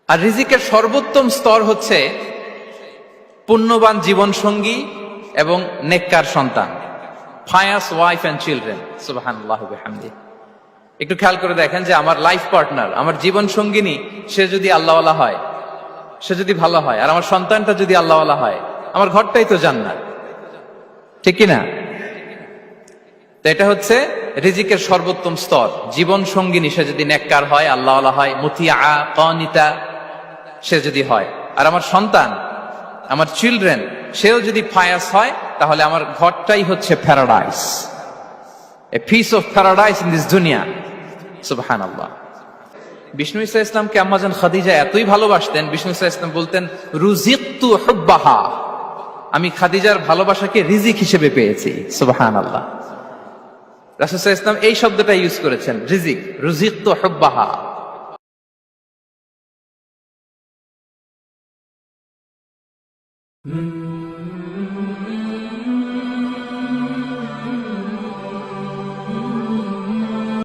আর রিজিকের সর্বোত্তম স্তর হচ্ছে পুণ্যবান জীবন সঙ্গী এবং নেককার সন্তান, ফায়াস ওয়াইফ এন্ড চিলড্রেন। সুবহানাল্লাহ ওয়া বিহামদিহি। একটু খেয়াল করে দেখেন যে আমার লাইফ পার্টনার, আমার জীবন সঙ্গিনী, সে যদি আল্লাহওয়ালা হয়, সে যদি ভালো হয়, আর আমার সন্তানটা যদি আল্লাহওয়ালা হয়, আমার ঘরটাই তো জান্নাত, ঠিক কিনা? তো এটা হচ্ছে রিজিকের সর্বোত্তম স্তর। জীবন সঙ্গিনী সে যদি নেককার হয়, আল্লাহওয়ালা হয়, মুতিয়া কানিতা সে যদি হয়, আর আমার সন্তান, আমার চিলড্রেন, সেও যদি ফায়াস হয়, তাহলে আমার ঘরটাই হচ্ছে paradise, a piece of paradise in this দুনিয়া। সুবহানাল্লাহ। বিষ্ণু ঈসা ইসলামকে আম্মাজান খাদিজা এতই ভালোবাসতেন, বিষ্ণু ঈসা ইসলাম বলতেন রুজিকতু হুব্বাহা, আমি খাদিজার ভালোবাসাকে রিজিক হিসেবে পেয়েছি। সুবহানাল্লাহ। রাসূল সাল্লাল্লাহু আলাইহি ওয়াসাল্লাম এই শব্দটা ইউজ করেছেন, রিজিক, রুজিকতু হুব্বাহা।